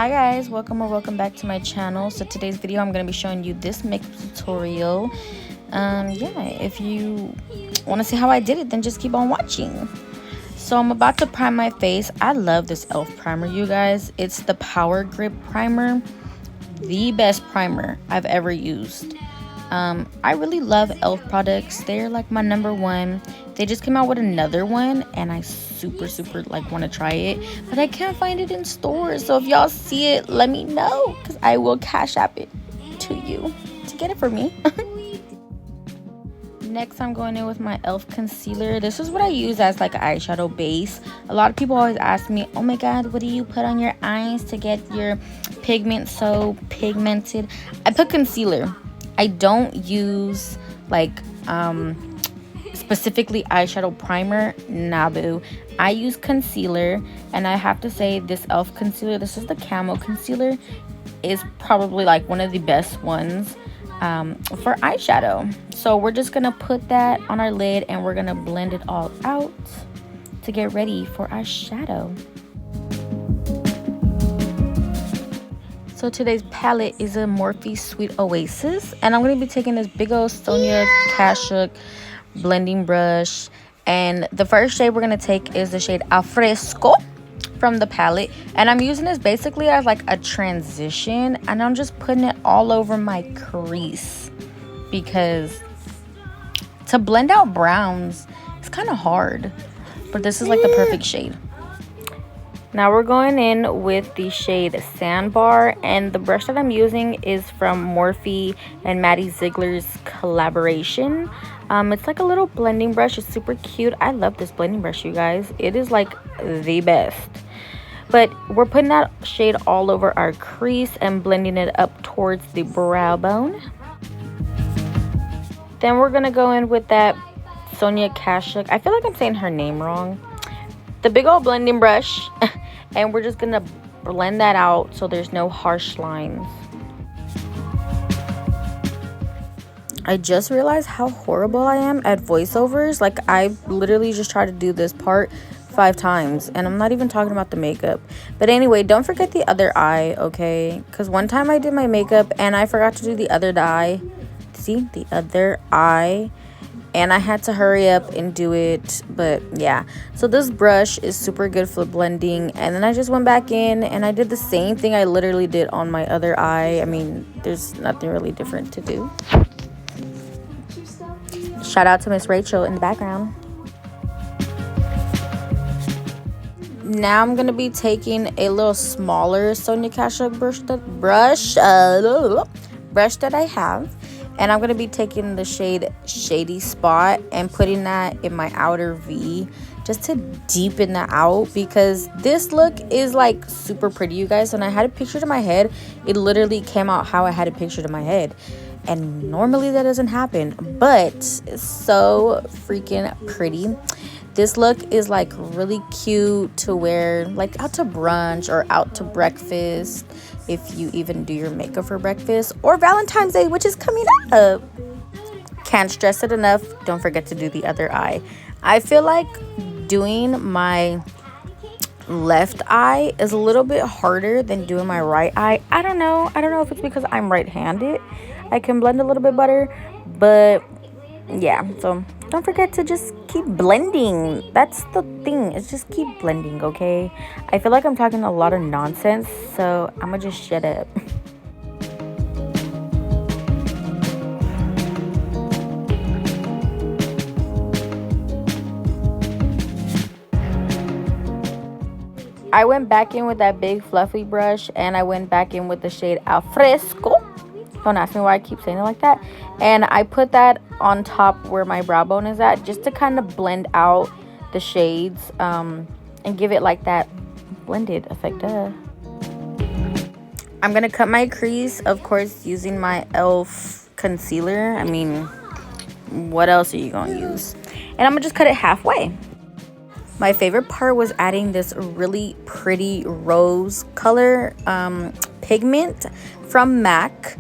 Hi guys, welcome or welcome back to my channel. So today's video I'm going to be showing you this makeup tutorial. Yeah, if you want to see how I did it, then just keep on watching. So I'm about to prime my face. I love this e.l.f. primer, you guys. It's the Power Grip primer, the best primer I've ever used. I really love e.l.f. products. They're like my #1. They just came out with another one and I super like want to try it, but I can't find it in stores. So if y'all see it, let me know, because I will cash app it to you to get it for me. Next, I'm going in with my e.l.f. concealer. This is what I use as like an eyeshadow base. A lot of people always ask me, oh my god, what do you put on your eyes to get your pigment so pigmented? I put concealer. I don't use like specifically eyeshadow primer. Nah, boo. I use concealer, and I have to say this e.l.f. concealer, this is the Camo concealer, is probably like one of the best ones for eyeshadow. So we're just gonna put that on our lid and we're gonna blend it all out to get ready for our shadow. So today's palette is a Morphe Sweet Oasis, and I'm going to be taking this big old Sonia Kashuk blending brush, and the first shade we're going to take is the shade Al Fresco from the palette, and I'm using this basically as like a transition, and I'm just putting it all over my crease because to blend out browns it's kind of hard, but this is like the perfect shade. Now we're going in with the shade Sandbar, and the brush that I'm using is from Morphe and Maddie Ziegler's collaboration. It's like a little blending brush. It's super cute. I love this blending brush, you guys. It is like the best. But we're putting that shade all over our crease and blending it up towards the brow bone. Then we're going to go in with that Sonia Kashuk. I feel like I'm saying her name wrong. The big old blending brush. And we're just gonna blend that out so there's no harsh lines. I just realized how horrible I am at voiceovers. Like, I literally just tried to do this part 5 times, and I'm not even talking about the makeup. But anyway, don't forget the other eye, okay? Because one time I did my makeup and I forgot to do the other eye. See, the other eye. And I had to hurry up and do it, but yeah. So this brush is super good for blending, and then I just went back in and I did the same thing I literally did on my other eye. I mean, there's nothing really different to do. Shout out to Miss Rachel in the background. Now I'm gonna be taking a little smaller Sonia Kashuk brush that I have. And I'm going to be taking the shade Shady Spot and putting that in my outer V just to deepen that out, because this look is like super pretty, you guys. And I had it pictured in my head. It literally came out how I had it pictured in my head. And normally that doesn't happen, but it's so freaking pretty. This look is like really cute to wear like out to brunch or out to breakfast, if you even do your makeup for breakfast, or Valentine's Day, which is coming up. Can't stress it enough. Don't forget to do the other eye. I feel like doing my left eye is a little bit harder than doing my right eye. I don't know if it's because I'm right-handed. I can blend a little bit better, but yeah, so don't forget to just keep blending. That's the thing, is just keep blending, okay? I feel like I'm talking a lot of nonsense, so I'm gonna just shut up. I went back in with that big fluffy brush, and I went back in with the shade Al Fresco. Don't ask me why I keep saying it like that. And I put that on top where my brow bone is at, just to kind of blend out the shades and give it like that blended effect. I'm gonna cut my crease, of course, using my e.l.f. concealer. I mean, what else are you gonna use? And I'm gonna just cut it halfway. My favorite part was adding this really pretty rose color pigment from MAC.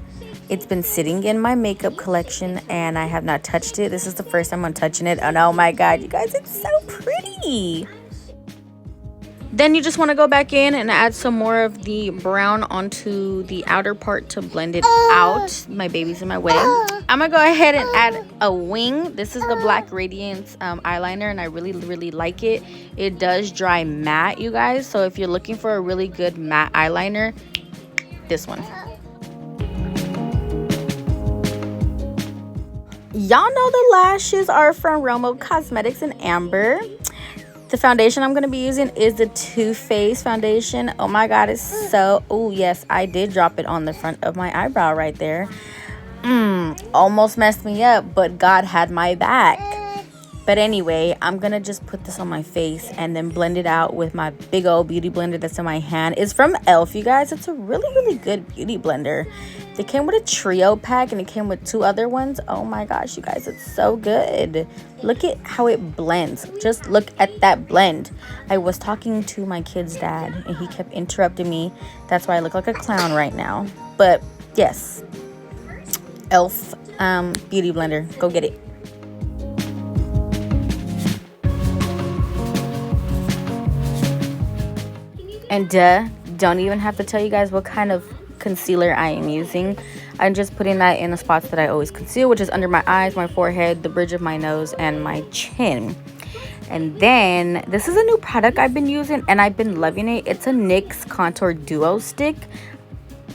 It's been sitting in my makeup collection and I have not touched it. This is the first time I'm touching it, and oh my god, you guys, it's so pretty. Then you just want to go back in and add some more of the brown onto the outer part to blend it out. My baby's in my way. I'm going to go ahead and add a wing. This is the Black Radiance eyeliner, and I really, really like it. It does dry matte, you guys. So if you're looking for a really good matte eyeliner, this one. Y'all know the lashes are from Romo Cosmetics in Amber. The foundation I'm going to be using is the Too Faced foundation. Oh my god, it's so... Oh yes, I did drop it on the front of my eyebrow right there. Almost messed me up, but God had my back. But anyway, I'm going to just put this on my face and then blend it out with my big old beauty blender that's in my hand. It's from e.l.f., you guys. It's a really, really good beauty blender. They came with a trio pack and it came with 2 other ones. Oh my gosh, you guys, it's so good. Look at how it blends. Just look at that blend. I was talking to my kid's dad and he kept interrupting me. That's why I look like a clown right now. But yes, e.l.f. beauty blender. Go get it. And don't even have to tell you guys what kind of concealer I am using. I'm just putting that in the spots that I always conceal, which is under my eyes, my forehead, the bridge of my nose, and my chin. And then this is a new product I've been using and I've been loving it. It's a NYX Contour Duo Stick.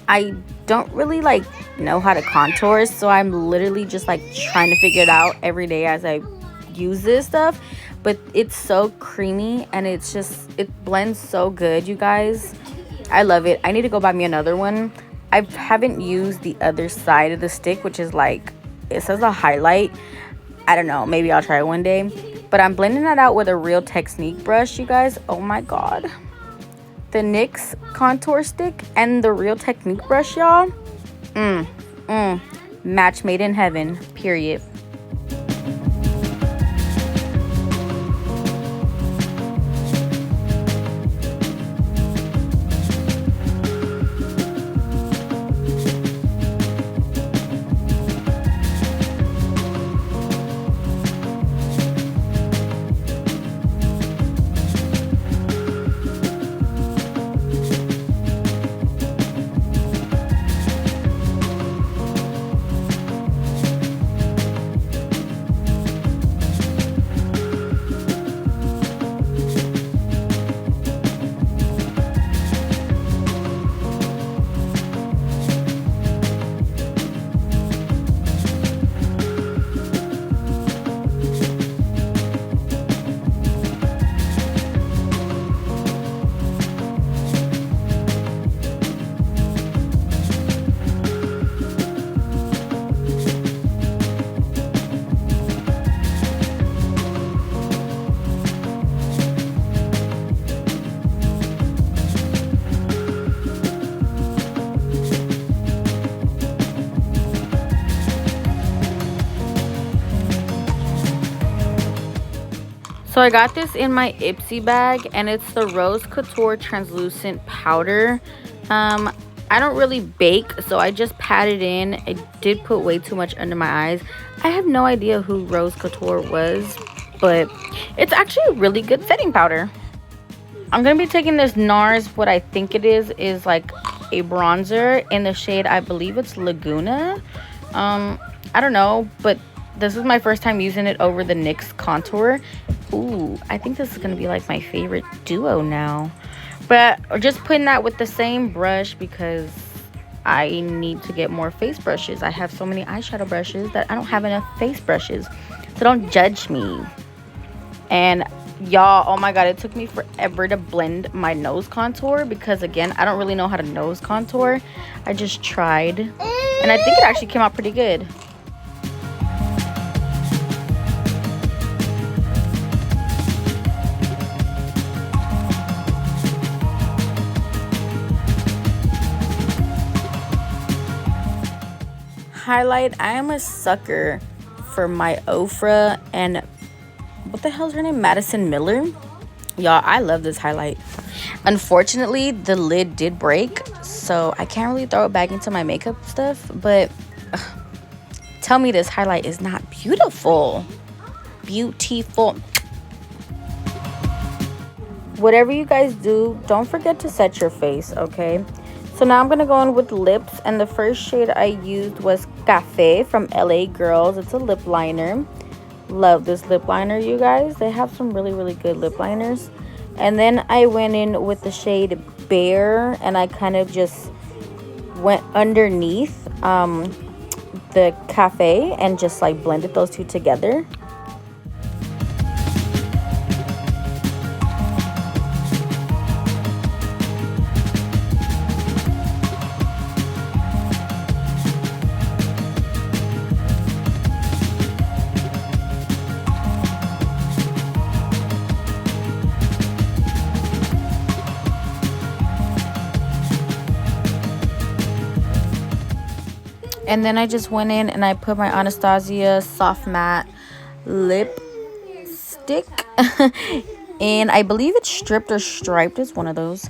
I don't really know how to contour, so I'm literally just trying to figure it out every day as I use this stuff. But it's so creamy and it blends so good, you guys. I love it. I need to go buy me another one. I haven't used the other side of the stick, which is it says a highlight. I don't know, maybe I'll try it one day. But I'm blending that out with a Real Technique brush, you guys. Oh my god, the NYX contour stick and the Real Technique brush, y'all. Match made in heaven, period. So I got this in my Ipsy bag and it's the Rose Couture Translucent Powder. I don't really bake, so I just pat it in. I did put way too much under my eyes. I have no idea who Rose Couture was, but it's actually a really good setting powder. I'm going to be taking this NARS, what I think it is a bronzer in the shade, I believe it's Laguna. I don't know, but this is my first time using it over the NYX contour. Ooh, I think this is going to be my favorite duo now. But just putting that with the same brush because I need to get more face brushes. I have so many eyeshadow brushes that I don't have enough face brushes. So don't judge me. And y'all, oh my god, it took me forever to blend my nose contour because, again, I don't really know how to nose contour. I just tried. And I think it actually came out pretty good. Highlight, I am a sucker for my Ofra and what the hell's her name, Madison Miller. Y'all, I love this highlight. Unfortunately, the lid did break, so I can't really throw it back into my makeup stuff, but tell me this highlight is not beautiful. whatever you guys do, don't forget to set your face, okay? So now I'm gonna go in with lips, and the first shade I used was Cafe from LA Girls. It's a lip liner. Love this lip liner, you guys. They have some really good lip liners. And then I went in with the shade Bear, and I kind of just went underneath the Cafe and just like blended those two together. And then I just went in and I put my Anastasia Soft Matte Lipstick. And I believe it's stripped or striped. It's one of those.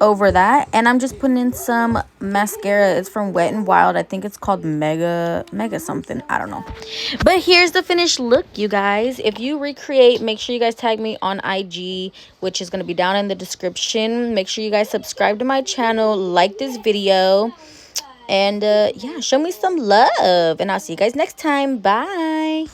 Over that. And I'm just putting in some mascara. It's from Wet n Wild. I think it's called Mega something. I don't know. But here's the finished look, you guys. If you recreate, make sure you guys tag me on IG, which is going to be down in the description. Make sure you guys subscribe to my channel. Like this video. And yeah, show me some love. And I'll see you guys next time. Bye.